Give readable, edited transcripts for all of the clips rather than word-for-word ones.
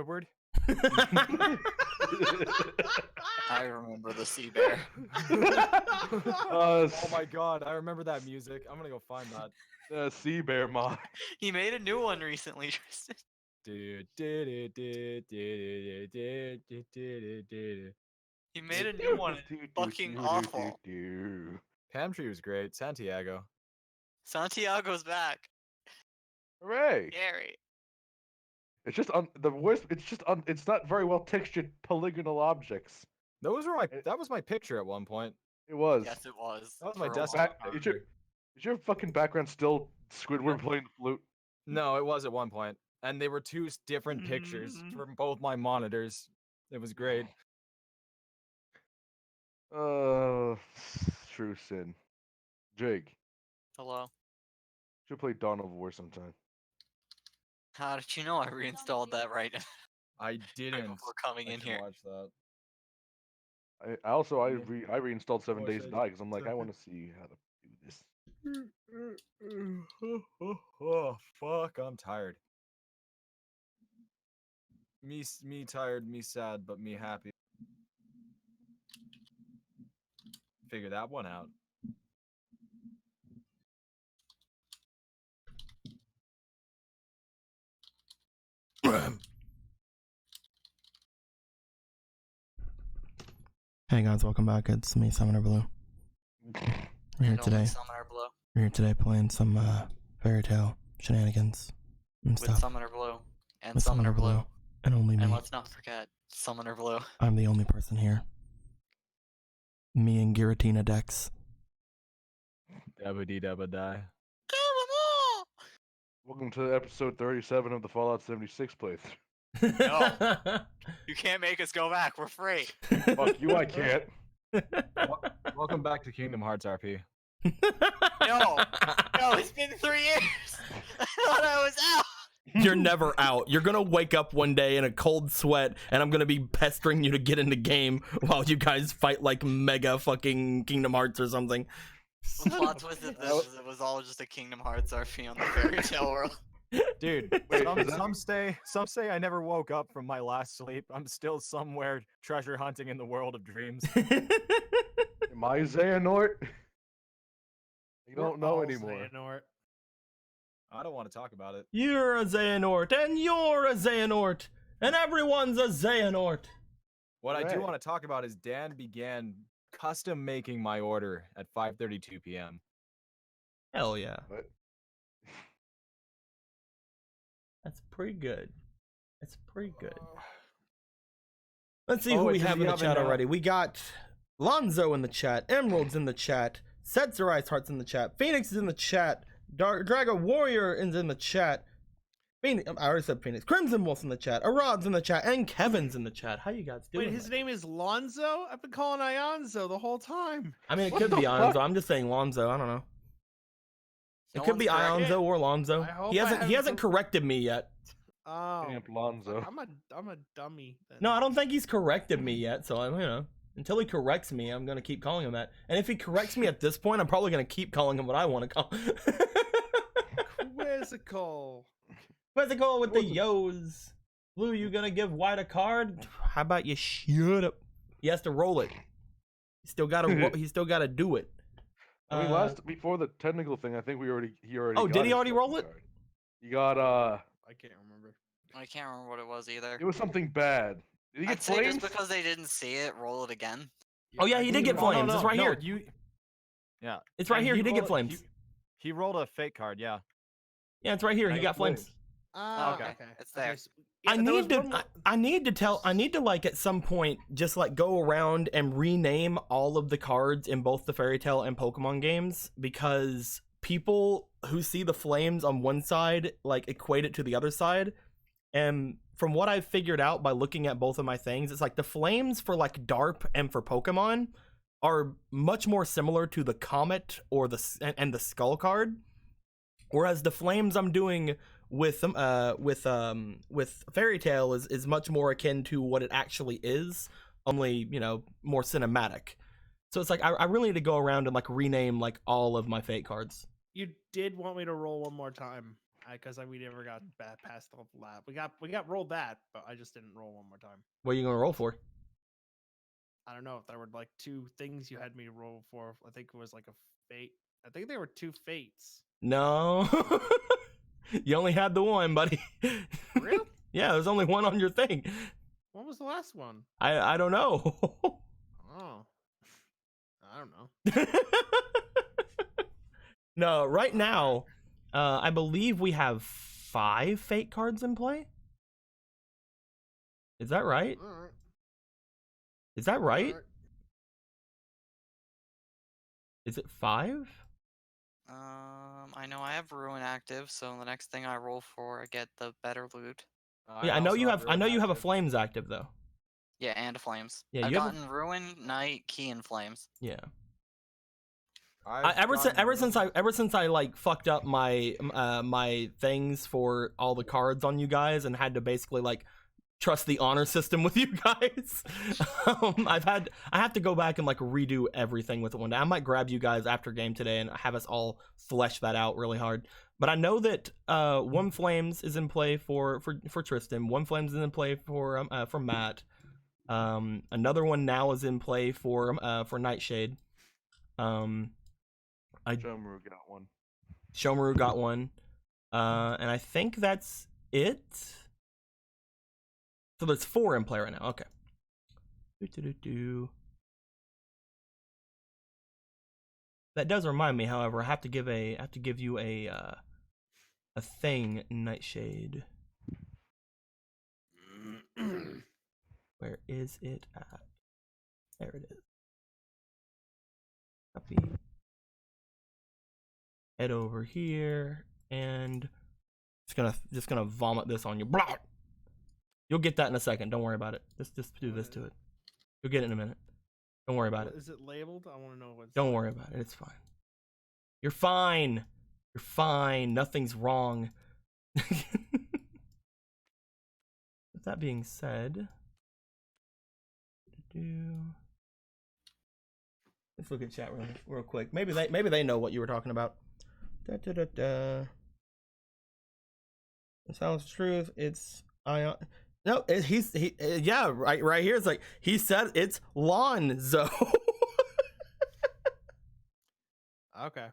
Squidward. I remember the sea bear. Oh my god, I remember that music. I'm gonna go find that. Sea bear mod. He made a new one recently, Tristan. He made a new one. It's fucking awful. Palm Tree was great. Santiago. Santiago's back. Hooray! Gary. It's just the worst. It's just it's not very well textured polygonal objects. Those were that was my picture at one point. It was. Yes, it was. That was my For a desktop. while. Is your fucking background still Squidward playing the flute? No, it was at one point, and they were two different pictures from both my monitors. It was great. True sin. Jake, Hello. should play Dawn of War sometime. How did you know I reinstalled that right I didn't. before coming in should here? watch that. I reinstalled 7 Days to Die because I'm like, I want to see how to do this. Oh fuck! I'm tired. Me tired, me sad, but me happy. Figure that one out. Hey guys, welcome back. It's me, Summoner Blue. We're here today. Summoner Blue. We're here today playing some fairy tale shenanigans and With stuff. Summoner Blue. And With Summoner Blue. And only me. And let's not forget Summoner Blue. I'm the only person here. Me and Giratina Dex. Dabba dee dabba die. Welcome to episode 37 of the Fallout 76 playthrough. No. You can't make us go back. We're free. Fuck you, I can't. Welcome back to Kingdom Hearts RP. No, it's been 3 years. I thought I was out. You're never out. You're gonna wake up one day in a cold sweat, and I'm gonna be pestering you to get in the game while you guys fight like mega fucking Kingdom Hearts or something. The plot twist of this is it was all just a Kingdom Hearts RP on the fairy tale world. Dude, some say I never woke up from my last sleep. I'm still somewhere treasure hunting in the world of dreams. Am I Xehanort? You don't know anymore. Xehanort. I don't want to talk about it. You're a Xehanort, and you're a Xehanort, and everyone's a Xehanort. What I do Right. want to talk about is Dan began custom making my order at 5:32 p.m. Hell yeah. What? That's pretty good. That's pretty good. Let's see who Oh, we it's in have the in the oven chat now. already. We got Lonzo in the chat, Emerald's in the chat, Setzer Ice Heart's in the chat, Phoenix is in the chat, Drago Warrior is in the chat, Phoenix, I already said Phoenix, Crimson Wolf's in the chat, Arad's in the chat, and Kevin's in the chat. How you guys doing? Wait, his name is Lonzo? I've been calling Ionzo the whole time. I mean, it What could the be fuck? Lonzo. I'm just saying Lonzo. I don't know. It No could be one's correct. Ionzo or Lonzo. I hope He I hasn't haven't corrected me yet. Oh, Camp Lonzo. I'm a dummy. Then. No, I don't think he's corrected me yet. So I'm, until he corrects me, I'm gonna keep calling him that. And if he corrects me at this point, I'm probably gonna keep calling him what I want to call. Quizzical. Quizzical with the yo's. Blue, you gonna give White a card? How about you shut up? He has to roll it. He still gotta. He still gotta do it. I mean, before the technical thing, I think he already. Oh, got did he his already roll fucking it? card. He got I can't remember. I can't remember what it was either. It was something bad. Did he get I'd say flames? just because they didn't see it, roll it again. Oh yeah, he did get flames. It's right here. Yeah, It's right and here. He did get rolled- flames. He rolled a fake card. Yeah. Yeah, it's right here. He I got flames. Ah, Okay, okay. it's there. I there was need to. one more- I need to like at some point just like go around and rename all of the cards in both the Fairy Tale and Pokemon games, because people who see the flames on one side like equate it to the other side. And from what I've figured out by looking at both of my things, it's like the flames for like DARP and for Pokemon are much more similar to the Comet or the Skull card, whereas the flames I'm doing with Fairy Tale is much more akin to what it actually is, only more cinematic. So it's like I really need to go around and like rename like all of my fate cards. You did want me to roll one more time. because we never got past the lab. We got rolled that, but I just didn't roll one more time. What are you gonna roll for? I don't know if there were like 2 things you had me roll for. I think it was like a fate. I think there were 2 fates. No. You only had the one, buddy. Real? Yeah, there's only one on your thing. What was the last one? I don't know. Oh, I don't know. No, right now, I believe we have 5 fate cards in play. Is that right? All right. Is that right? All right. Is it 5? I know I have Ruin active, so the next thing I roll for, I get the better loot. Yeah, I know also you have. I Ruin know you have a active. flames active though. Yeah, and Flames. Yeah, I've you have a- gotten Ruin, Knight, Key, and Flames. Yeah. I've Ever gotten since I like fucked up my my things for all the cards on you guys and had to basically like trust the honor system with you guys. I have to go back and like redo everything with it one day. I might grab you guys after game today and have us all flesh that out really hard. But I know that One Flames is in play for Tristan. One Flames is in play for Matt. Another one now is in play for Nightshade. Jomaru got one. Shomaru got one. And I think that's it. So there's 4 in play right now. Okay. That does remind me, however, I have to give you a thing, Nightshade. Where is it at? There it is. Copy. Head over here and just gonna vomit this on you. Blah! You'll get that in a second. Don't worry about it. Just do this to it. You'll get it in a minute. Don't worry about it. Is it labeled? I want to know what's. Don't worry about it. It's fine. You're fine. You're fine. Nothing's wrong. With that being said, let's look at chat real quick. Maybe they know what you were talking about. It sounds truth. It's no. Yeah. Right here. It's like he said. It's Lonzo. Okay.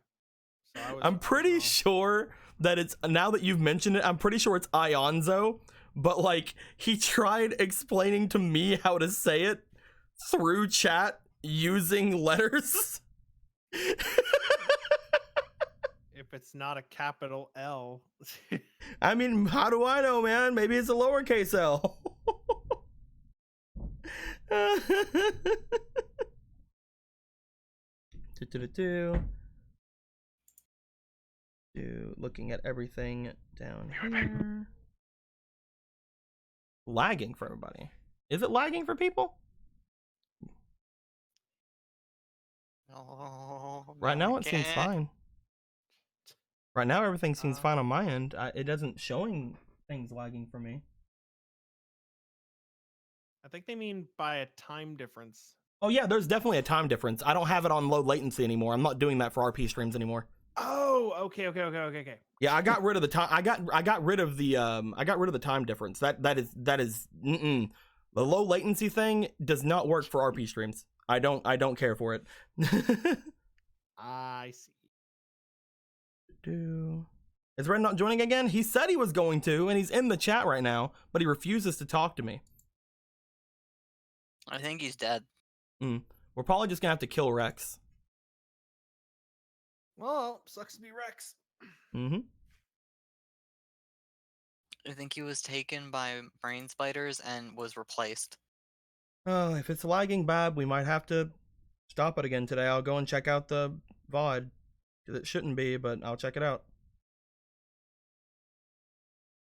So I'm pretty sure that it's, now that you've mentioned it, I'm pretty sure it's Ionzo, but like he tried explaining to me how to say it through chat using letters. If it's not a capital L. I mean, how do I know, man? Maybe it's a lowercase L. Looking at everything down here. Lagging for everybody. Is it lagging for people? Oh, Right no, now I it seems can't. fine. Right now everything seems fine on my end. It doesn't showing things lagging for me. I think they mean by a time difference. Oh yeah, there's definitely a time difference. I don't have it on low latency anymore. I'm not doing that for RP streams anymore. Oh, okay. Yeah, I got rid of the time. I got rid of the time difference. That is the low latency thing does not work for RP streams. I don't care for it. I see. Is Red not joining again? He said he was going to, and he's in the chat right now, but he refuses to talk to me. I think he's dead. We're probably just gonna have to kill Rex. Well, sucks to be Rex. Mm-hmm. I think he was taken by brain spiders and was replaced. Oh, if it's lagging bad, we might have to stop it again today. I'll go and check out the VOD. It shouldn't be, but I'll check it out.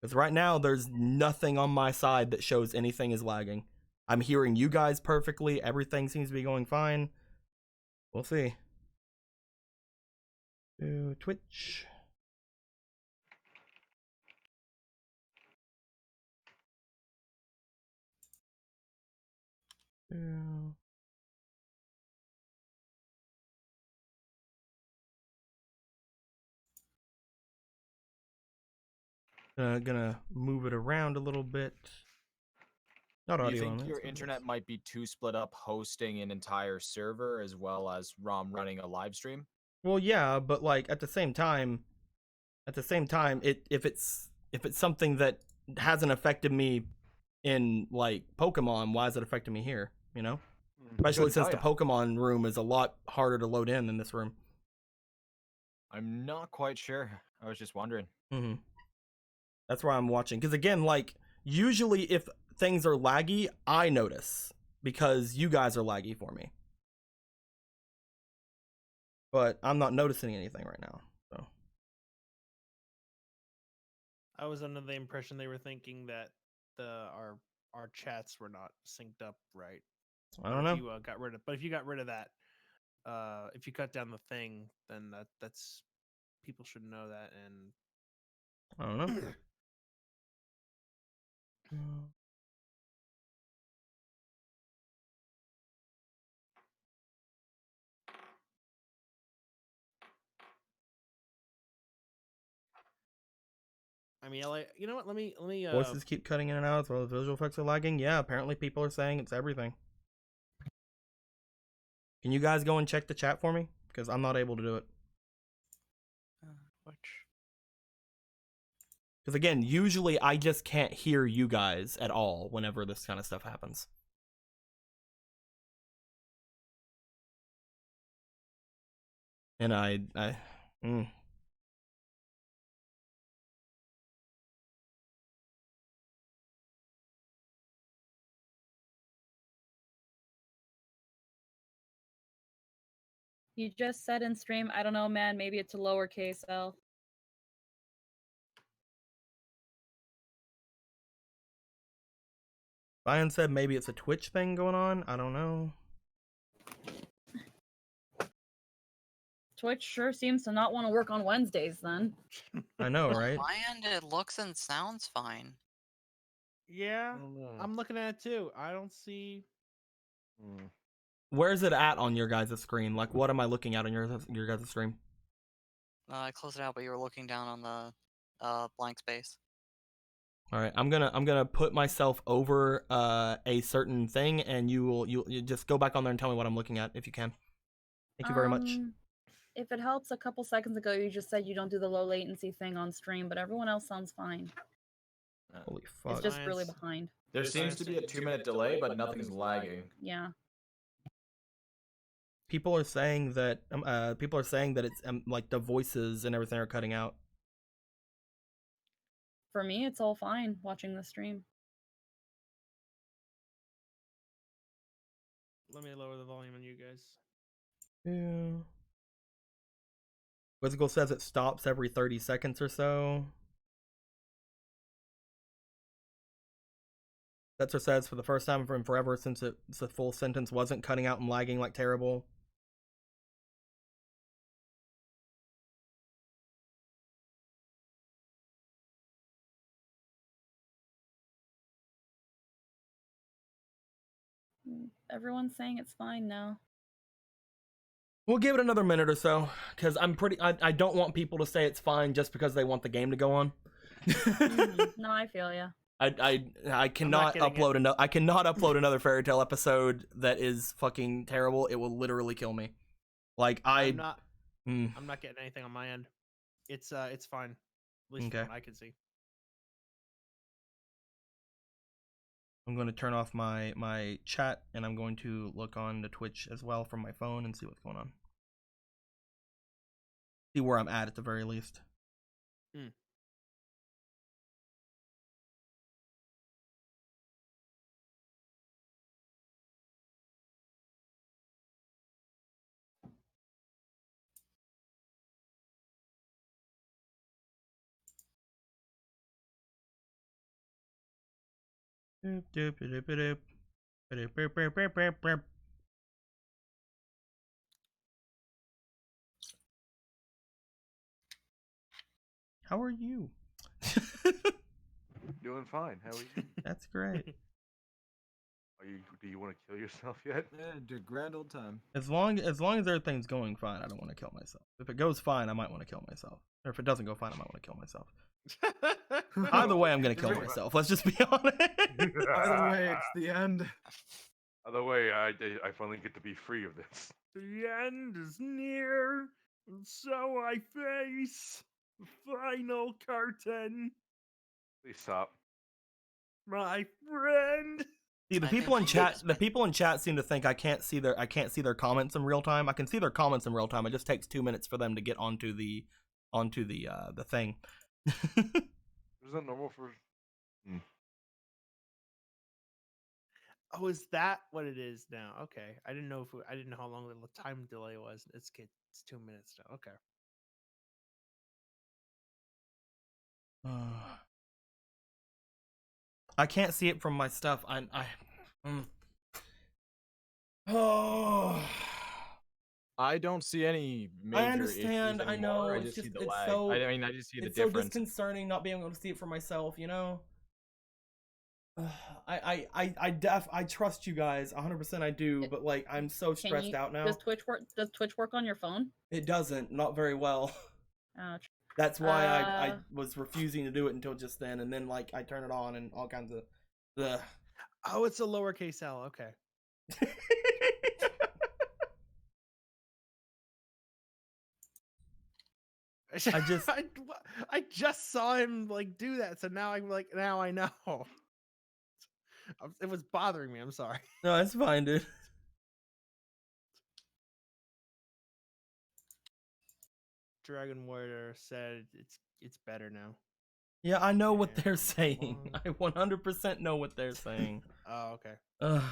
Because right now, there's nothing on my side that shows anything is lagging. I'm hearing you guys perfectly. Everything seems to be going fine. We'll see. To Twitch. Gonna move it around a little bit. Not Do you audio think only. your that's what it internet is. might be too split up hosting an entire server as well as ROM running a live stream? Well, yeah, but like at the same time, if it's something that hasn't affected me in like Pokemon, why is it affecting me here? You know, especially Couldn't since tell the ya. Pokemon room is a lot harder to load in than this room. I'm not quite sure. I was just wondering. Mm-hmm. That's why I'm watching. Because again, like usually if things are laggy, I notice because you guys are laggy for me. But I'm not noticing anything right now. So I was under the impression they were thinking that our chats were not synced up right. I don't know. If you if you got rid of that, if you cut down the thing, then that's people should know that. And I don't know. I mean, you know what? Let me Voices keep cutting in and out as well as visual effects are lagging. Yeah, apparently people are saying it's everything. Can you guys go and check the chat for me? Because I'm not able to do it. Which? Because again, usually I just can't hear you guys at all whenever this kind of stuff happens. And You just said in stream, I don't know, man, maybe it's a lowercase L. Ryan said maybe it's a Twitch thing going on. I don't know. Twitch sure seems to not want to work on Wednesdays then. I know, On right? my end, it looks and sounds fine. yeah, I don't know. I'm looking at it too. I don't see. Hmm. Where's it at on your guys' screen? Like, what am I looking at on your guys' stream? I closed it out, but you were looking down on the blank space. All right, I'm gonna put myself over a certain thing, and you just go back on there and tell me what I'm looking at if you can. Thank you very much. If it helps, a couple seconds ago you just said you don't do the low latency thing on stream, but everyone else sounds fine. Holy fuck! It's just really Science. behind. There seems to be a 2-minute delay, but nothing's lagging. Yeah. People are saying that it's like the voices and everything are cutting out. For me, it's all fine watching the stream. Let me lower the volume on you guys. Yeah. Quizzical says it stops every 30 seconds or so. Setzer says for the first time in forever since the full sentence wasn't cutting out and lagging like terrible. Everyone's saying it's fine now. We'll give it another minute or so, because I don't want people to say it's fine just because they want the game to go on. No, I feel ya. I cannot upload another Fairy Tail episode that is fucking terrible. It will literally kill me. Like I'm not getting anything on my end. It's fine. At least from Okay. what I can see. I'm going to turn off my chat, and I'm going to look on the Twitch as well from my phone and see what's going on. See where I'm at the very least. How are you? Doing fine. How are you? That's great. Do you want to kill yourself yet? Grand old time. As long as everything's going fine, I don't want to kill myself. If it goes fine, I might want to kill myself. Or if it doesn't go fine, I might want to kill myself. Either way, I'm gonna kill myself. Let's just be honest. Either way, it's the end. Either way, I finally get to be free of this. The end is near, and so I face the final curtain, Please stop. my friend. See, the I people in think chat, it's the been- people in chat seem to think I can't see their comments in real time. I can see their comments in real time. It just takes 2 minutes for them to get onto the thing. Is that normal for? Oh, is that what it is now? Okay, I didn't know if I didn't know how long the time delay was. It's 2 minutes now. Okay. I can't see it from my stuff. Oh. I don't see any major I understand. issues I know. anymore. I It's just see just the it's lag. so. I mean, I just see the It's so difference. disconcerting not being able to see it for myself. You know. I trust you guys 100%. I do, but like I'm so Can stressed you- out now. Does Twitch work on your phone? It doesn't, not very well. That's why I was refusing to do it until just then, and then like I turn it on and all kinds of. Ugh. Oh, it's a lowercase L. Okay. I just- I just saw him like do that, so now I'm like now I know. It was bothering me. I'm sorry. No, it's fine, dude. Dragon Warrior said it's better now. Yeah, I know what Yeah, they're saying. long. I 100% know what they're saying. Oh, okay. Ugh.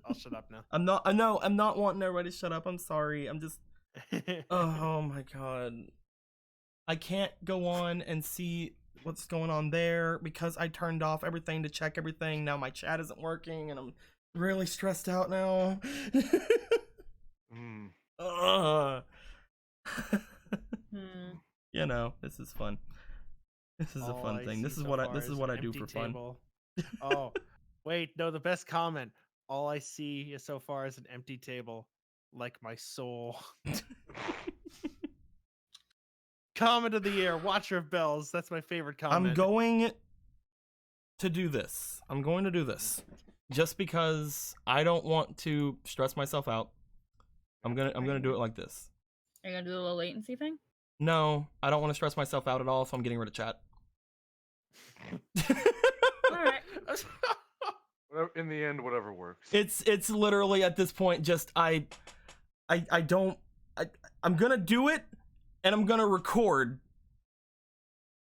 I'll shut up now. I'm not. I know. I'm not wanting everybody to shut up. I'm sorry. I'm just. Oh my god. I can't go on and see what's going on there because I turned off everything to check everything. Now my chat isn't working and I'm really stressed out now. Ugh. You know, this is fun. This is a All fun I thing. see This is so what I far this is an what I do empty for fun. table. Oh, wait, no, the best comment. All I see so far is an empty table, like my soul. Comment of the year, Watcher of Bells. That's my favorite comment. I'm going to do this. I'm going to do this. Just because I don't want to stress myself out. I'm gonna do it like this. Are you gonna do the low latency thing? No, I don't want to stress myself out at all, so I'm getting rid of chat. All right. In the end, whatever works. It's literally at this point just I'm gonna do it and I'm gonna record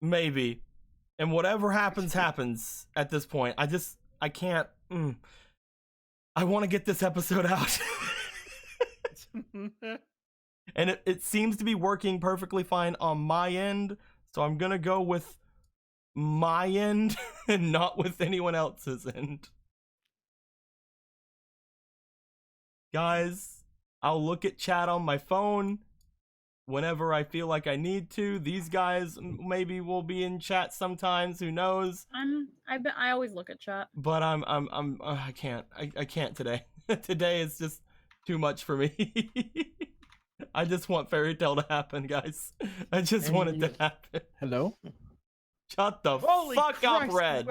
maybe, and whatever happens happens at this point. I can't. I want to get this episode out. And it seems to be working perfectly fine on my end, so I'm gonna go with my end and not with anyone else's end. Guys, I'll look at chat on my phone whenever I feel like I need to. These guys maybe will be in chat sometimes, who knows? I always look at chat. But I can't today. Today is just too much for me. I just want Fairy Tale to happen, guys. I just want it to happen. Hello? Shut the Holy fuck up, Christ, Red.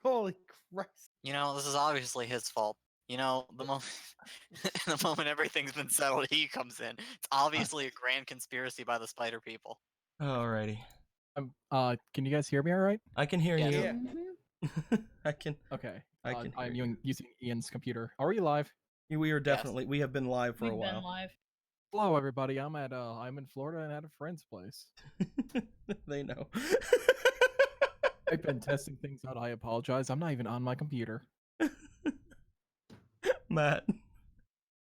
Holy Christ. You know, this is obviously his fault. You know, the moment everything's been settled, he comes in. It's obviously a grand conspiracy by the spider people. Alrighty. Can you guys hear me all right? I can hear Yes. you. Yeah. Mhm. I can. Okay. I can I'm hear you. using Ian's computer. Are we live? We are definitely. We have been live for We've a been while. live. Hello, everybody. I'm in Florida and at a friend's place. They know. I've been testing things out. I apologize. I'm not even on my computer. Matt,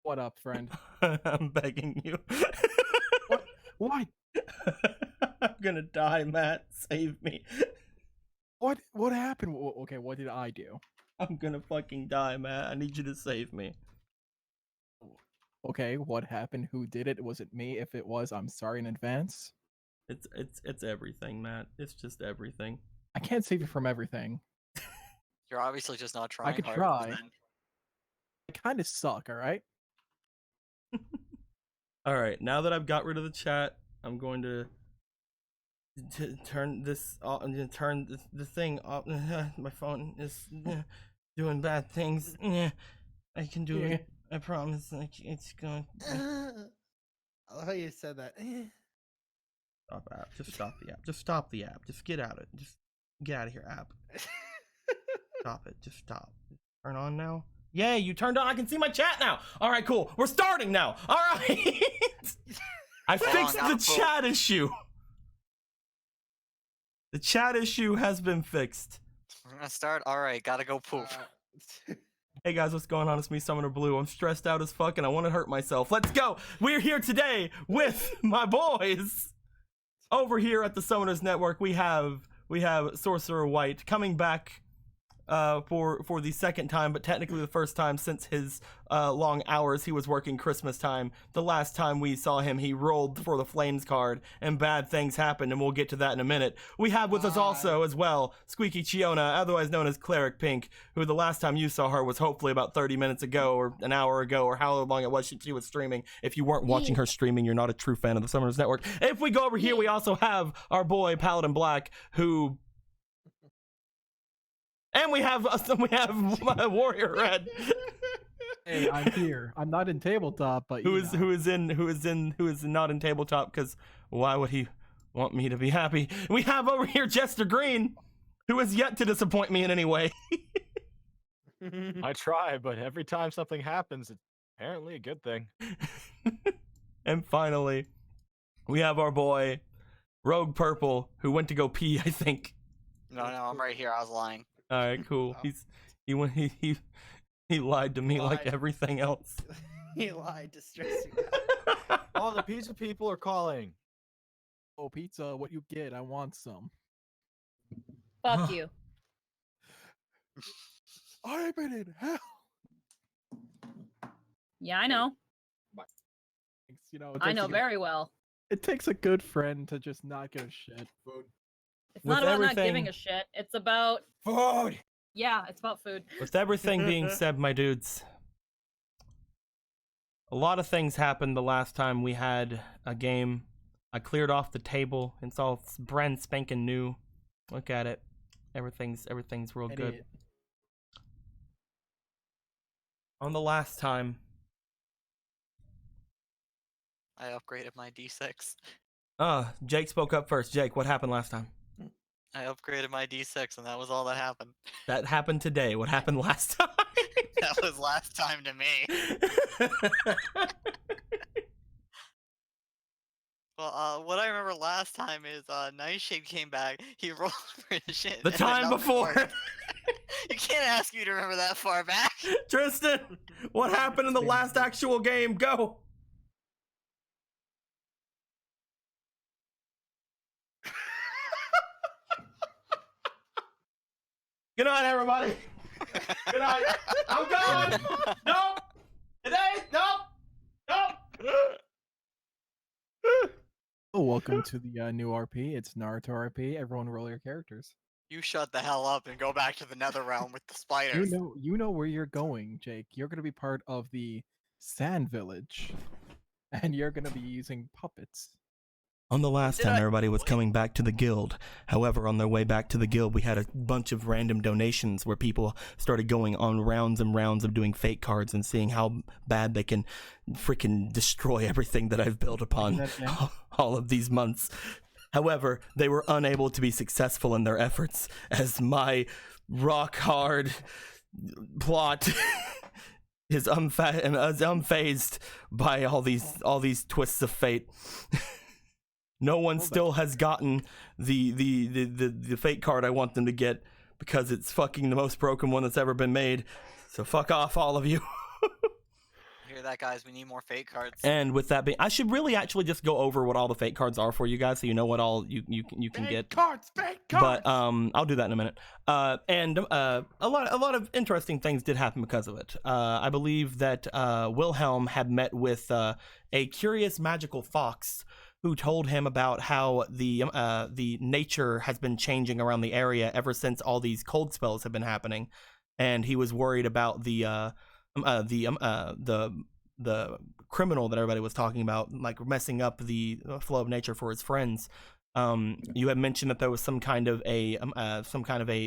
What up, friend? I'm begging you. What? I'm gonna die, Matt. Save me. What happened? Okay, what did I do? I'm gonna fucking die, Matt. I need you to save me. Okay, what happened? Who did it? Was it me? If it was, I'm sorry in advance. It's everything, Matt. It's just everything. I can't save you from everything. You're obviously just not trying could hard try. enough then. kind of suck. All right. All right, now that I've got rid of the chat, I'm going to turn this off. I'm going to turn the thing off. My phone is doing bad things. I can do it. I promise. It's going. I love how you said that. Stop app. Just stop the app. Just stop the app. Just get out of it. Just get out of here, app. Stop it. Just stop. Turn on now. Yay, you turned on. I can see my chat now. All right, cool. We're starting now. All right. I fixed the chat issue. The chat issue has been fixed. We're gonna start. All right, gotta go poop. Hey guys, what's going on? It's me, Summoner Blue. I'm stressed out as fuck and I want to hurt myself. Let's go. We're here today with my boys. Over here at the Summoners Network, we have Sorcerer White coming back for the second time, but technically the first time since his long hours he was working Christmas time. The last time we saw him, he rolled for the Flames card, and bad things happened, and we'll get to that in a minute. We have with us also, as well, Squeaky Chiona, otherwise known as Cleric Pink, who the last time you saw her was hopefully about 30 minutes ago, or an hour ago, or how long it was she was streaming. If you weren't watching her streaming, you're not a true fan of the Summoners Network. If we go over here, we also have our boy Paladin Black, who... And we have Warrior Red. Hey, I'm here. I'm not in tabletop, but who is not in tabletop, because why would he want me to be happy? We have over here Jester Green, who has yet to disappoint me in any way. I try, but every time something happens, it's apparently a good thing. And finally, we have our boy Rogue Purple, who went to go pee, I think. No, I'm right here. I was lying. All right, cool. He lied to me like everything else. He lied to stress you out. Oh, the pizza people are calling. Oh, pizza, what you get? I want some. Fuck you. I've been in hell. Yeah, I know. You know, I know very well. It takes a good friend to just not give a shit. It's With not about not everything- giving a shit. It's about Food! yeah, it's about food. With everything being said, my dudes, a lot of things happened the last time we had a game. I cleared off the table. It's all brand spanking new. Look at it. Everything's real good. Idiot. On the last time, I upgraded my D6. Jake spoke up first. Jake, what happened last time? I upgraded my D6, and that was all that happened. That happened today. What happened last time? That was last time to me. Well, what I remember last time is Nightshade came back. He rolled for his shit. The and time nothing before. worked. You can't ask me to remember that far back. Tristan, what happened in the last actual game? Go. Good night, everybody. Good night. I'm going. Nope. Today. Nope. Oh, welcome to the new RP. It's Naruto RP. Everyone roll your characters. You shut the hell up and go back to the nether realm with the spiders. You know where you're going, Jake. You're gonna be part of the Sand Village, and you're gonna be using puppets. On the last time, everybody was coming back to the guild. However, on their way back to the guild, we had a bunch of random donations where people started going on rounds and rounds of doing fake cards and seeing how bad they can freaking destroy everything that I've built upon all of these months. However, they were unable to be successful in their efforts as my rock hard plot is unfazed by all these twists of fate. No one still has gotten the fake card I want them to get because it's fucking the most broken one that's ever been made. So fuck off, all of you. Hear that, guys? We need more fake cards. And with that being, I should really actually just go over what all the fake cards are for you guys, so you know what all you can get. Fake cards. But I'll do that in a minute. And a lot of interesting things did happen because of it. I believe that Wilhelm had met with a curious magical fox who told him about how the nature has been changing around the area ever since all these cold spells have been happening, and he was worried about the the criminal that everybody was talking about, like messing up the flow of nature for his friends. You had mentioned that there was some kind of a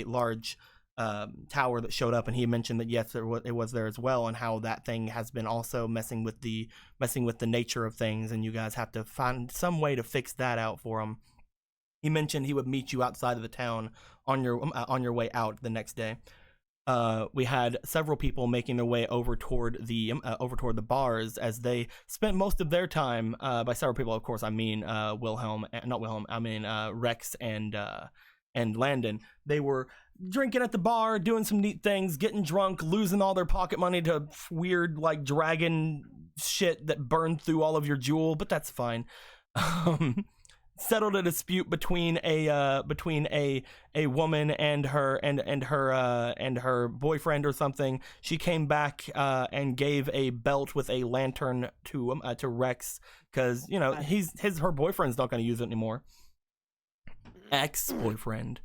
large tower that showed up, and he mentioned that yes, it was there as well, and how that thing has been also messing with the nature of things, and you guys have to find some way to fix that out for him. He mentioned he would meet you outside of the town on your way out the next day. We had several people making their way over toward the bars, as they spent most of their time. By several people, of course, I mean not Wilhelm. I mean Rex and Landon. They were drinking at the bar, doing some neat things, getting drunk, losing all their pocket money to weird like dragon shit that burned through all of your jewel, but that's fine. Settled a dispute between a woman and her boyfriend or something. She came back and gave a belt with a lantern to Rex, because her boyfriend's not going to use it anymore. Ex-boyfriend.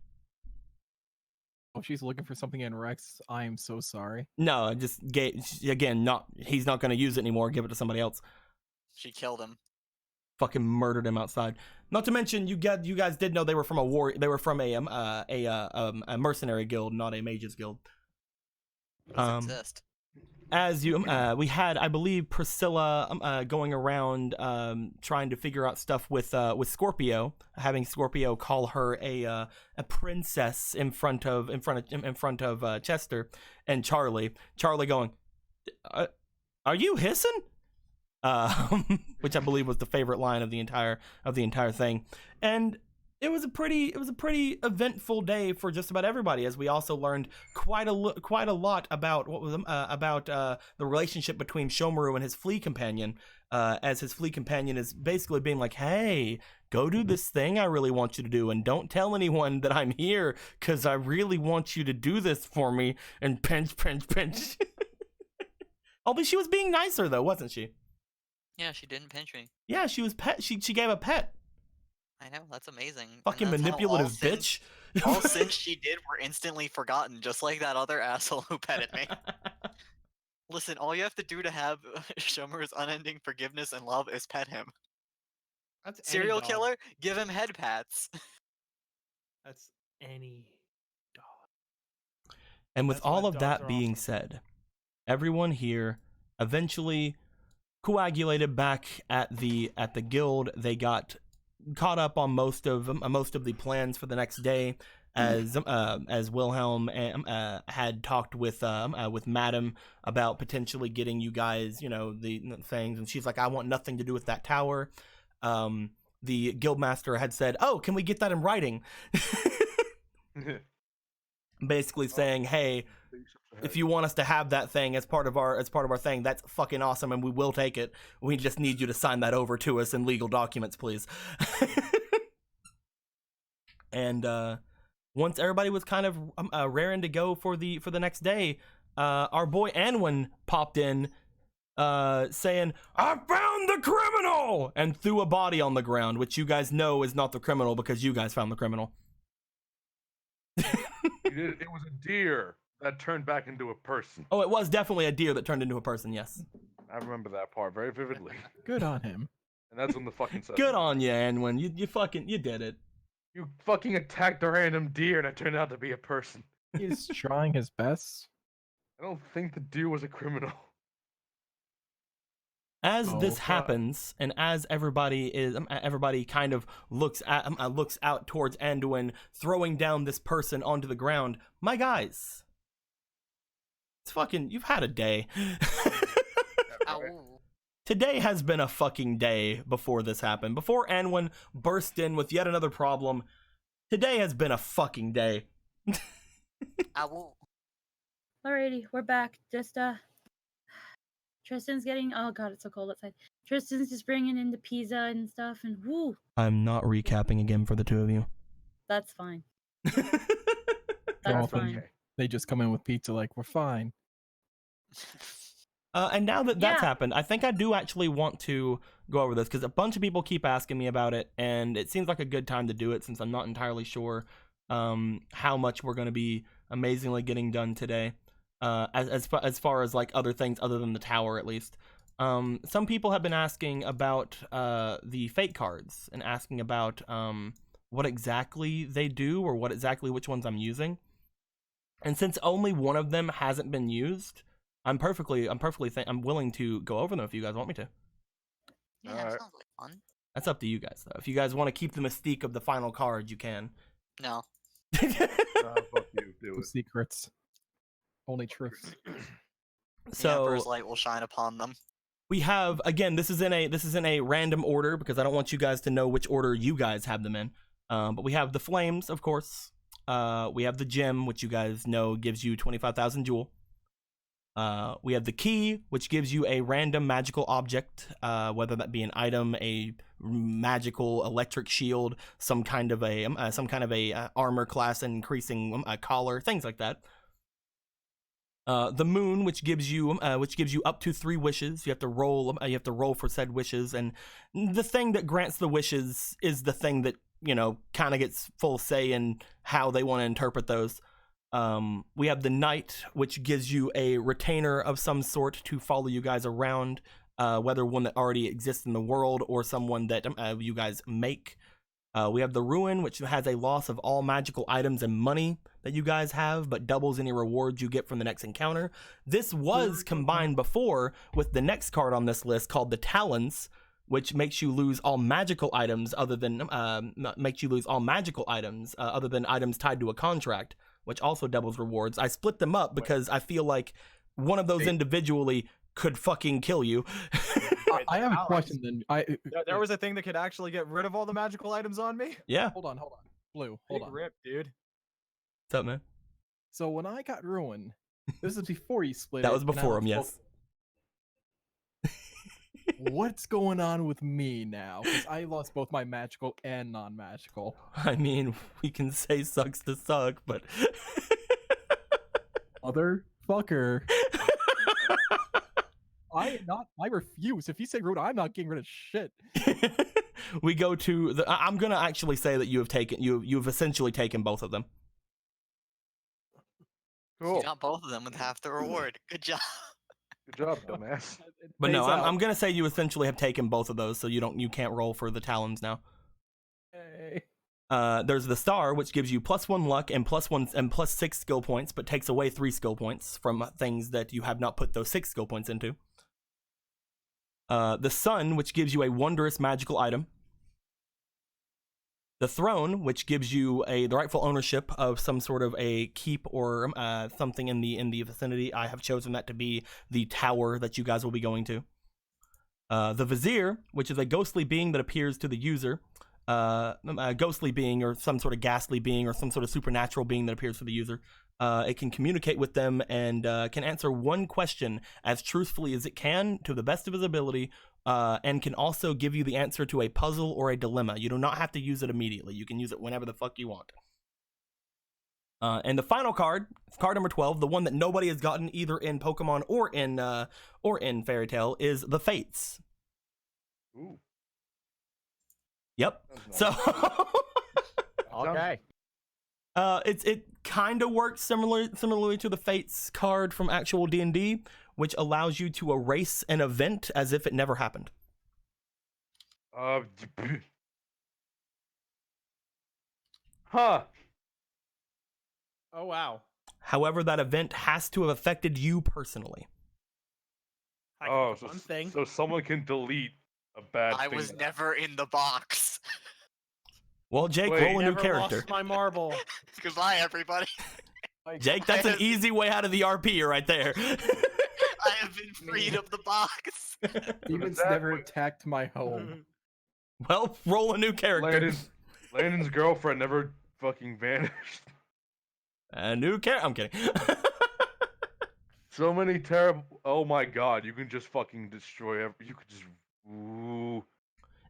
Oh, she's looking for something in Rex. I am so sorry. No, he's not going to use it anymore. Give it to somebody else. She killed him. Fucking murdered him outside. Not to mention, you guys did know they were from a mercenary guild, not a mages guild. Does exist. As we had, I believe, Priscilla going around trying to figure out stuff with Scorpio, having Scorpio call her a princess in front of Chester and Charlie. Charlie going, "Are you hissing?" Which I believe was the favorite line of the entire thing, and it was a pretty eventful day for just about everybody, as we also learned quite a lot about the relationship between Shomaru and his flea companion, as his flea companion is basically being like, "Hey, go do this thing I really want you to do, and don't tell anyone that I'm here, because I really want you to do this for me," and pinch. Although she was being nicer though, wasn't she? Yeah, she didn't pinch me. Yeah, she was she gave a pet. I know, that's amazing. Fucking manipulative bitch. All sins she did were instantly forgotten, just like that other asshole who petted me. Listen, all you have to do to have Shomaru's unending forgiveness and love is pet him. That's any Serial dog. killer, give him head pats. That's any dog. And with That's why all of dogs that are being awesome. said, everyone here eventually coagulated back at the guild. They got caught up on most of the plans for the next day, as Wilhelm had talked with Madam about potentially getting you guys, the things, and she's like, "I want nothing to do with that tower." The guildmaster had said, "Oh, can we get that in writing?" Basically saying, "Hey, if you want us to have that thing as part of our thing, that's fucking awesome, and we will take it. We just need you to sign that over to us in legal documents, please." And once everybody was kind of raring to go for the next day, our boy Anwin popped in, saying, "I found the criminal!" and threw a body on the ground, which you guys know is not the criminal because you guys found the criminal. It was a deer that turned back into a person. Oh, it was definitely a deer that turned into a person, yes. I remember that part very vividly. Good on him. And that's when the fucking said Good on you, Anwin. You did it. You fucking attacked a random deer and it turned out to be a person. He's trying his best. I don't think the deer was a criminal. As Oh, this God. happens, and as everybody kind of looks out towards Anduin, throwing down this person onto the ground, my guys, it's fucking, you've had a day. Ow. Today has been a fucking day before this happened. Before Anwin burst in with yet another problem, today has been a fucking day. Ow. Alrighty, we're back. Just Tristan's getting. Oh god, it's so cold outside. Tristan's just bringing in the pizza and stuff, and whoo, I'm not recapping again for the two of you. that's fine. They're all That's fine. thinking- They just come in with pizza like, we're fine. And now that that's Yeah. happened, I think I do actually want to go over this, because a bunch of people keep asking me about it, and it seems like a good time to do it since I'm not entirely sure how much we're going to be amazingly getting done today. as far as like other things other than the tower, at least. Some people have been asking about the fate cards and asking about what exactly they do or which ones I'm using. And since only one of them hasn't been used, I'm willing to go over them if you guys want me to. Yeah, Alright. that sounds like fun. That's up to you guys, though. If you guys want to keep the mystique of the final card, you can. No. Fuck you, do No it. secrets. Only truths. The So Emperor's light will shine upon them. we have, again, this is in a random order because I don't want you guys to know which order you guys have them in. But we have the flames, of course. We have the gem, which you guys know gives you 25,000 jewel. We have the key, which gives you a random magical object, whether that be an item, a magical electric shield, some kind of a armor class increasing collar, things like that. The moon, which gives you up to 3 wishes. You have to roll for said wishes, and the thing that grants the wishes is the thing that kind of gets full say in how they want to interpret those. We have the knight, which gives you a retainer of some sort to follow you guys around, whether one that already exists in the world or someone that you guys make. We have the ruin, which has a loss of all magical items and money that you guys have, but doubles any rewards you get from the next encounter. This was combined before with the next card on this list called the talons, which makes you lose all magical items other than items tied to a contract, which also doubles rewards. I split them up because I feel like one of those individually could fucking kill you. I have a question then. There was a thing that could actually get rid of all the magical items on me? Yeah. Hold on. Blue, hold Big on. rip, dude. What's up, man? So when I got ruined, this is before you split That it, was and I before him, lost yes. What's going on with me now? Because I lost both my magical and non-magical. I mean, we can say sucks to suck, but Motherfucker. I refuse. If you say rude, I'm not getting rid of shit. we go to the. I'm gonna actually say that you've essentially taken both of them. Cool. You got both of them with half the reward. Good job. Good job, dumbass. But no, Pays out. I'm gonna say you essentially have taken both of those, so you can't roll for the talons now. Hey. There's the star, which gives you +1 luck and +6 skill points, but takes away 3 skill points from things that you have not put those 6 skill points into. The sun, which gives you a wondrous magical item. The throne, which gives you the rightful ownership of some sort of a keep or something in the vicinity. I have chosen that to be the tower that you guys will be going to. The vizier, which is a ghostly being that appears to the user. A ghostly being or some sort of ghastly being or some sort of supernatural being that appears to the user. It can communicate with them and can answer one question as truthfully as it can to the best of its ability, and can also give you the answer to a puzzle or a dilemma. You do not have to use it immediately. You can use it whenever the fuck you want. And the final card number 12, the one that nobody has gotten either in Pokemon or in Fairy Tail, is the Fates. Ooh. Yep. That's So Okay. it kind of works similarly to the Fates card from actual D&D, which allows you to erase an event as if it never happened. Huh. Oh wow. However, that event has to have affected you personally. I got Oh, one thing. so someone can delete a bad I thing. was never in the box. Well, Jake, Wait. roll a new Never character. lost my marble. Goodbye, everybody. Jake, that's an easy way out of the RP right there. I have been freed of the box. Demons that never what- attacked my home. Well, roll a new character. Landon's girlfriend never fucking vanished. A new character. I'm kidding. So many terrible. Oh my god, you can just fucking destroy. You could just. Ooh.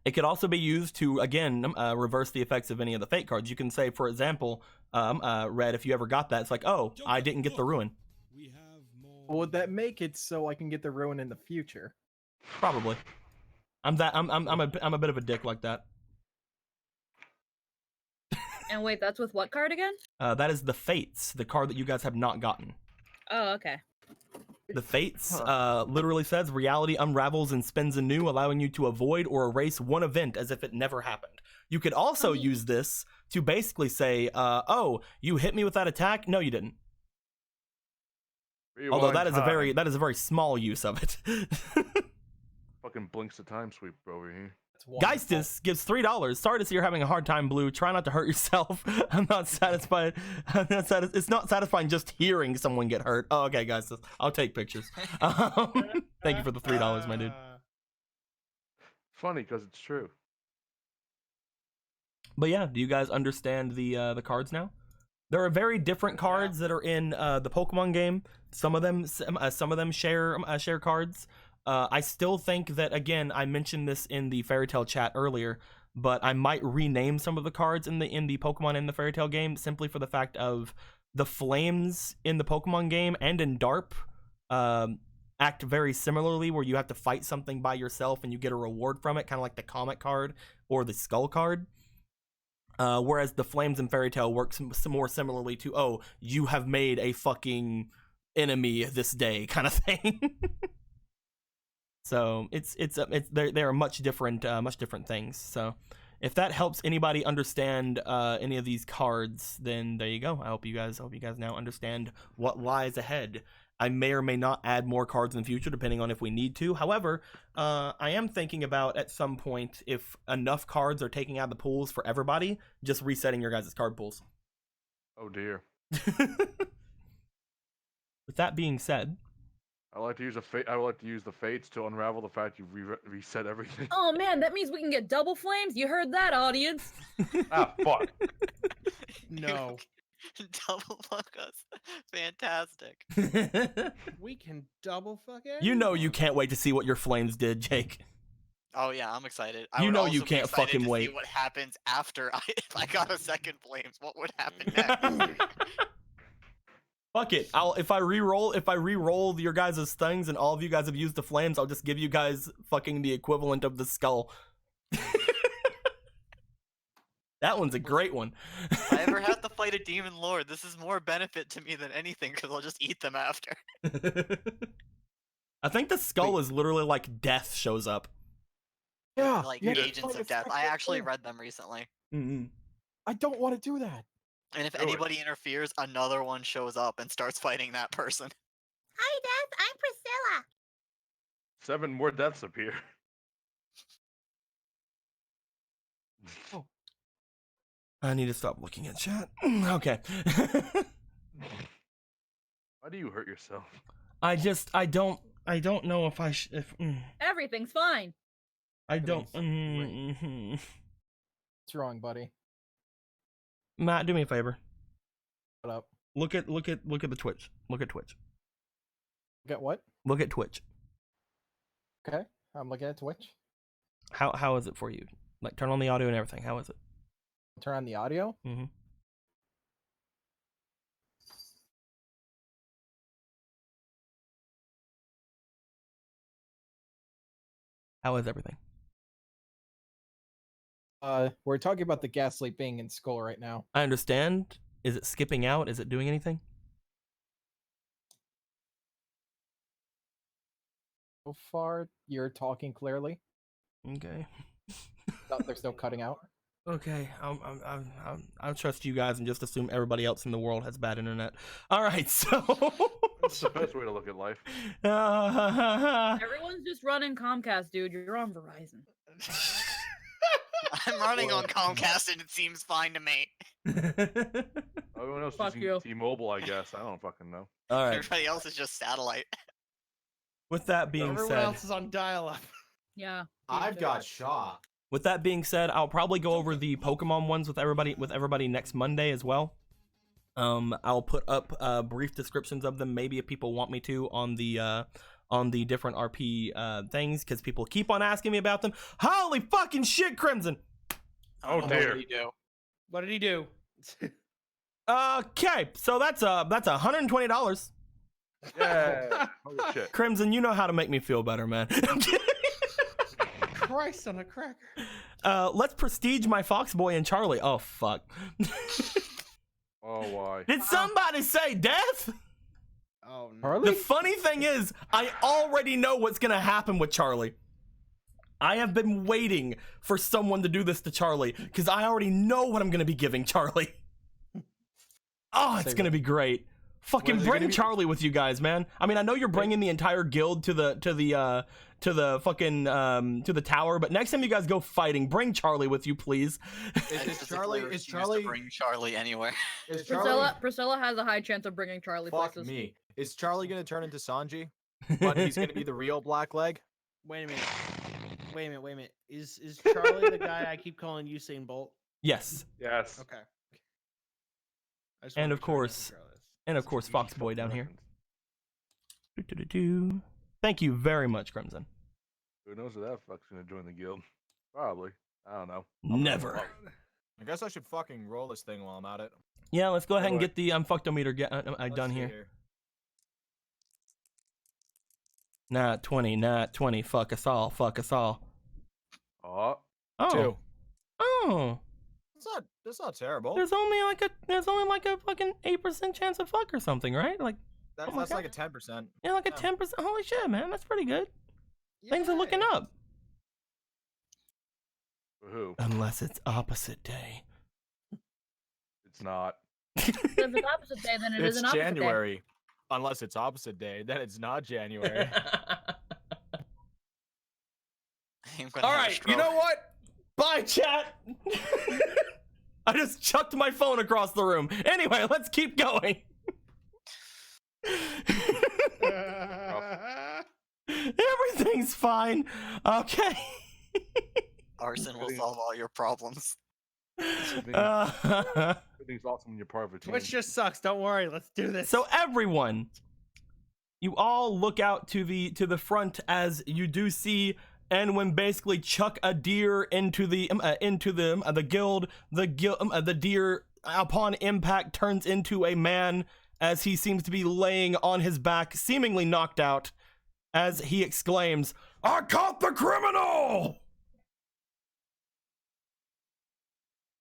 It could also be used to, again, reverse the effects of any of the fate cards. You can say, for example, Red, if you ever got that, it's like, oh, I didn't get the ruin. Would that make it so I can get the ruin in the future? Probably. I'm a bit of a dick like that. And wait, that's with what card again? That is the Fates, the card that you guys have not gotten. Oh, okay. The Fates literally says reality unravels and spins anew, allowing you to avoid or erase one event as if it never happened. You could also use this to basically say, oh, you hit me with that attack? No, you didn't. Although that is a very small use of it. Fucking blinks the time sweep over here. Geistis gives $3. Sorry to see you're having a hard time, Blue. Try not to hurt yourself. I'm not satisfied. It's not satisfying just hearing someone get hurt. Oh, okay, Geistis. I'll take pictures. Thank you for the $3, my dude. Funny because it's true. But yeah, do you guys understand the cards now? There are very different cards that are in the Pokemon game. Some of them share cards. I still think that, again, I mentioned this in the Fairy Tail chat earlier, but I might rename some of the cards in the Pokemon and the Fairy Tail game simply for the fact of the flames in the Pokemon game and in DARP act very similarly, where you have to fight something by yourself and you get a reward from it, kind of like the Comet card or the Skull card. Whereas the flames in Fairy Tail works more similarly to, oh, you have made a fucking enemy this day kind of thing. So they are much different things. So if that helps anybody understand any of these cards, then there you go. I hope you guys now understand what lies ahead. I may or may not add more cards in the future, depending on if we need to. However, I am thinking about at some point, if enough cards are taking out the pools for everybody, just resetting your guys' card pools. Oh dear. With that being said, I would like to use the fates to unravel the fact you reset everything. Oh man, that means we can get double flames. You heard that, audience? Ah, fuck. No. Double fuck us. Fantastic. We can double fuck it. You know you can't wait to see what your flames did, Jake. Oh yeah, I'm excited. You know would you also be can't excited fucking to wait. See what happens after if I got a second flames? What would happen next? Fuck it. If I re-roll your guys' things and all of you guys have used the flames, I'll just give you guys fucking the equivalent of the skull. That one's a great one. If I ever have to fight a demon lord, this is more benefit to me than anything because I'll just eat them after. I think the skull is literally like death shows up. Yeah, Like you have to Agents fight of Death. a I second actually flame. read them recently. Mm-hmm. I don't want to do that. And if Do it. anybody interferes, another one shows up and starts fighting that person. Hi, Death. I'm Priscilla. 7 more deaths appear. I need to stop looking at chat. Okay. Why do you hurt yourself? I don't know if Everything's fine. I don't. What's wrong, buddy? Matt, do me a favor. What up? Look at the Twitch. Look at Twitch. Get what? Look at Twitch. Okay, I'm looking at Twitch. How is it for you? Like, turn on the audio and everything. How is it? Turn on the audio. Mm-hmm. How is everything? We're talking about the gaslight being in Skull right now. I understand. Is it skipping out? Is it doing anything? So far, you're talking clearly. Okay. No, there's no cutting out. Okay. I'll trust you guys and just assume everybody else in the world has bad internet. All right. So. That's the best way to look at life. Everyone's just running Comcast, dude. You're on Verizon. I'm running on Comcast and it seems fine to me. Everyone else Fuck using you. T-Mobile, I guess. I don't fucking know. All right. Everybody else is just satellite. With that being Everyone said, else is on dial-up. Yeah. I've got Shaw. with that being said, I'll probably go over the Pokemon ones with everybody next Monday as well. I'll put up brief descriptions of them, maybe if people want me to, on the different RP things, because people keep on asking me about them. Holy fucking shit, Crimson! Oh What dear. did he do? What did he do? Okay, so that's $120. Yeah. Holy shit. Crimson, you know how to make me feel better, man. I'm kidding. Christ on a cracker. Let's prestige my Foxboy and Charlie. Oh fuck. Oh, why? Did somebody say death? Oh no. Charlie? The funny thing is, I already know what's gonna happen with Charlie. I have been waiting for someone to do this to Charlie because I already know what I'm gonna be giving Charlie. Oh, it's Say gonna what? be great. Fucking What is it bring gonna be? Charlie with you guys, man. I mean, I know you're bringing the entire guild to the fucking to the tower, but next time you guys go fighting, bring Charlie with you, please. I Is physically Charlie? Is refuse to Charlie? bring Charlie anywhere? Is Charlie? Priscilla has a high chance of bringing Charlie Fuck places. me. Is Charlie gonna turn into Sanji? But he's gonna be the real Black Leg. Wait a minute. Wait a minute. Wait a minute. Is Charlie the guy I keep calling Usain Bolt? Yes, Yes. Okay. I just And wanna of make sure I know who course- Charlie is. and of course, Fox Boy down here. Do-do-do-do. Thank you very much, Crimson. Who knows if that fuck's gonna join the guild? Probably. I don't know. Never. I guess I should fucking roll this thing while I'm at it. Yeah, let's go ahead and Alright. get the fucked-o-meter Let's done see here. Not 20, fuck us all, fuck us all. Oh, Oh. 2. Oh. That's not terrible. There's only like a fucking 8% chance of fuck or something, right? Like That's, oh my that's like a God. 10%. yeah, like a Yeah. 10%. Holy shit, man, that's pretty good. Things are looking Yay. up. for who? Unless it's opposite day. It's not. If it's opposite day, then it is It's an opposite January. Unless it's opposite day, then it's not January. I'm gonna All have a right, you stroke. know what? Bye, chat. I just chucked my phone across the room. Anyway, let's keep going. Everything's fine. Okay. Arson will solve all your problems. Everything's awesome when you're part of a team. Twitch just sucks. Don't worry. Let's do this. So everyone, you all look out to the front as you do see Anwin basically chuck a deer into the guild. The deer upon impact turns into a man as he seems to be laying on his back, seemingly knocked out, as he exclaims, "I caught the criminal!"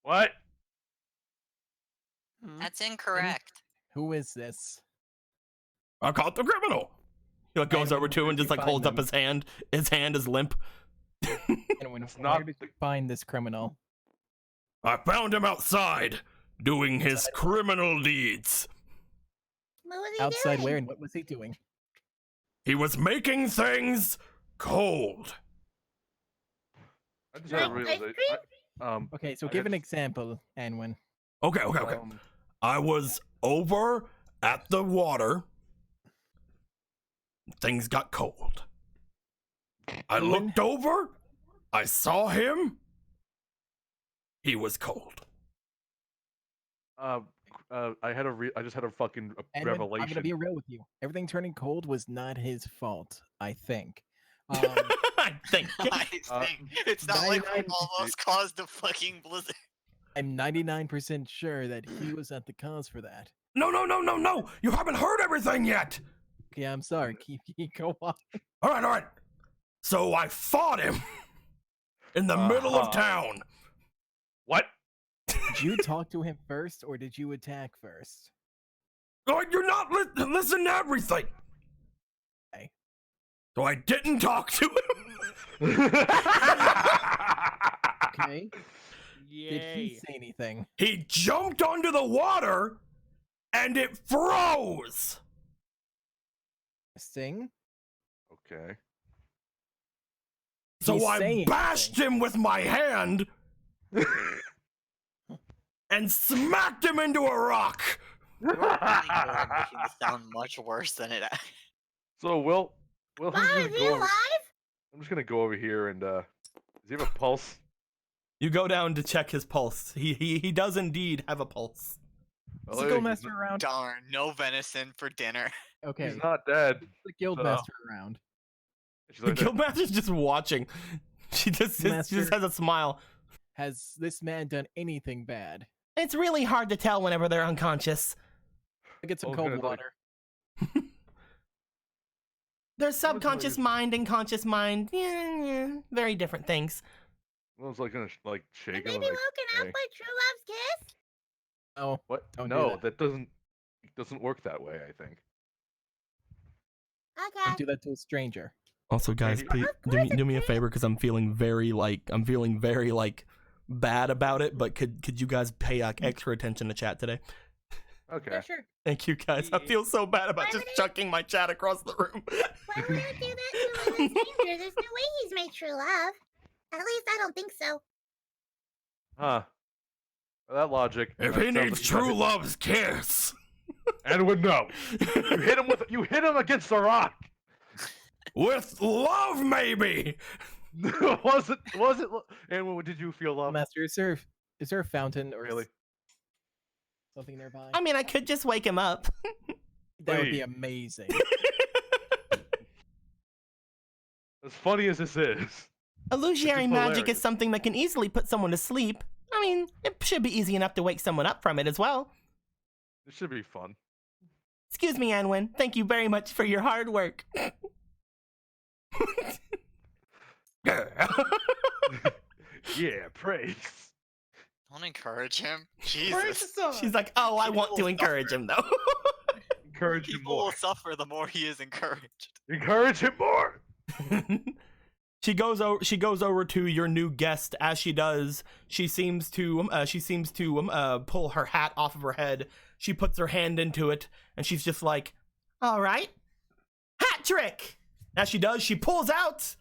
What? That's incorrect. Who is this? "I caught the criminal." He like, goes And over to him where and did just you like find holds up them? his hand. His hand is limp. And when not where did you find this criminal? "I found him outside, doing his criminal deeds. What was he Outside doing? where and what was he doing? He was making things cold." I just had a Like ice realization. Okay, so I give got an to- example, Anwin. Okay. I was over at the water. Things got cold. I Owen? looked over. I saw him. He was cold. I just had a fucking Anwin, I'm revelation. gonna be real with you. Everything turning cold was not his fault, I think. I think. I think it's not like we 99% almost caused a fucking blizzard. I'm 99% sure that he was at the cause for that. No. You haven't heard everything yet. Okay, I'm sorry. Keep go on. All right. So I fought him in the middle of town. What? Did you talk to him first, or did you attack first? Oh, you're not listen to everything. Okay. So I didn't talk to him. Okay. Yay. Did he say anything? He jumped onto the water and it froze. Sting? Okay. So He's I saying bashed him with my hand and smacked him into a rock. You're making this sound much worse than it. So Will, I'm just Mom, gonna is he go over, alive? I'm just gonna go over here and does he have a pulse? You go down to check his pulse. He does indeed have a pulse. Is Oh, the Guildmaster around? Darn, no venison for dinner. Okay. He's not dead. Is the Guildmaster around? She's The like, Guildmaster's just watching. She just Master. has a smile. Has this man done anything bad? It's really hard to tell whenever they're unconscious. Get some Oh, cold good, like- water. There's What was subconscious my- mind and conscious mind. Yeah, very different things. I was like gonna like shake him. Maybe and, like, woken up hey. by true love's kiss? Oh, What? Don't do No, that. that doesn't work that way. I think. Don't Okay. do that to a stranger. Also, guys, Maybe- please Of do me course do me a okay. favor because I'm feeling very bad about it. But could you guys pay extra attention to chat today? Okay. Yeah, sure. Thank you, guys. I feel so bad about Why just would I- chucking my chat across the room. Why would I do that to a stranger? There's no way he's my true love. At least I don't think so. Huh. By that logic. If that he sounds needs like he's true not- love's kiss, Edwin, no. You hit him against the rock. with love, maybe. was it? And what did you feel love? Master, is there a fountain or Really? something nearby? I mean, I could just wake him up. That would be Wait. amazing. As funny as this is. Illusionary This is magic hilarious. is something that can easily put someone to sleep. I mean, it should be easy enough to wake someone up from it as well. This should be fun. Excuse me, Anwin. Thank you very much for your hard work. Yeah, praise. Don't encourage him. Jesus. She's like, oh, I want to People encourage suffer. him, though. Encourage him People will more. suffer the more he is encouraged. Encourage him more. She goes over to your new guest. As she does, she seems to pull her hat off of her head. She puts her hand into it, and she's just like, all right, hat trick. As she does, she pulls out.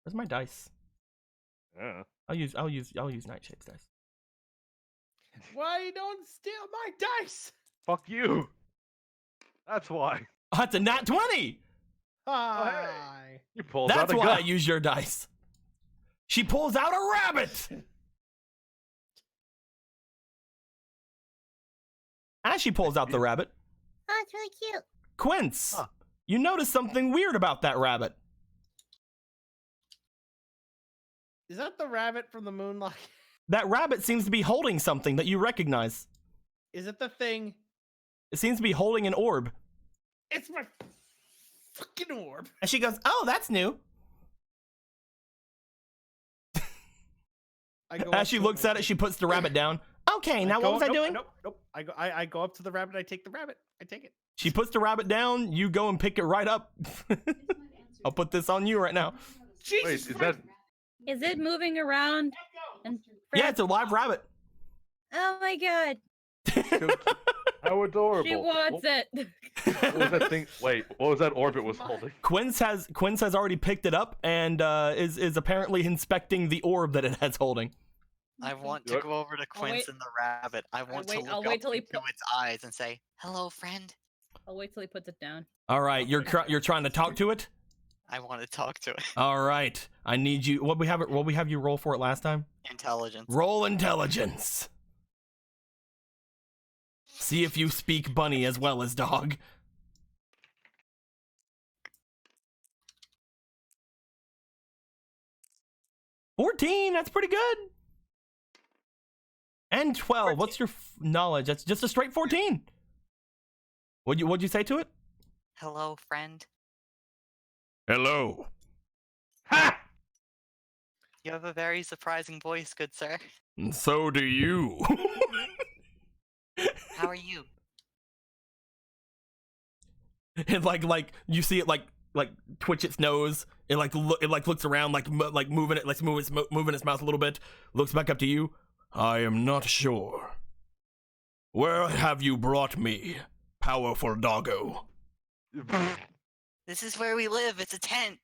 Where's my dice? Yeah. I'll use Nightshade's dice. Why you don't steal my dice? Fuck you. That's why. Oh, that's a nat 20. Hi. You pulled out That's a why I gun. use your dice. She pulls out a rabbit. As she pulls out the rabbit, Oh, it's really cute. Quince, Huh. you notice something weird about that rabbit. Is that the rabbit from the Moonlock? That rabbit seems to be holding something that you recognize. Is it the thing? It seems to be holding an orb. It's my fucking orb. And she goes, oh, that's new. I go As up she to looks and I at it, take- she puts the rabbit down. Okay, I now go- what was I nope, doing? Nope. I go up to the rabbit. I take the rabbit. I take it. She puts the rabbit down. You go and pick it right up. I'll put this on you right now. Wait, Jesus is that? Is it moving around? And Yeah, it's a live rabbit. Oh my god. How adorable. She wants it. What was that thing? Wait, what was that orbit was holding? Quince has already picked it up and is apparently inspecting the orb that it has holding. I want Do to it. go over to Quince wait. and the rabbit. I want to wait- look I'll wait up till he into its eyes and say, "Hello, friend." I'll wait till he puts it down. All right, you're trying to talk to it. I want to talk to it. All right, I need you. What we have you roll for it last time? Intelligence. Roll intelligence. See if you speak bunny as well as dog. 14. That's pretty good. And 12. What's your knowledge? That's just a straight 14. What'd you say to it? Hello, friend. Hello. Ha! You have a very surprising voice, good sir. And so do you. How are you? And like you see it like twitch its nose. It looks around moving its mouth a little bit. Looks back up to you. I am not sure. Where have you brought me, powerful doggo? This is where we live. It's a tent.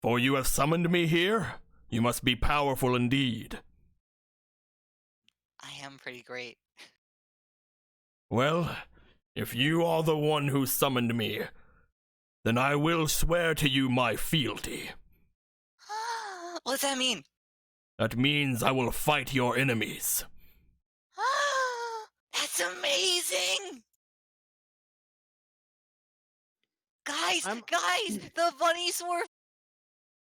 For you have summoned me here? You must be powerful indeed. I am pretty great. Well, if you are the one who summoned me, then I will swear to you my fealty. What does that mean? That means I will fight your enemies. That's amazing! Guys, I'm- guys, the bunnies were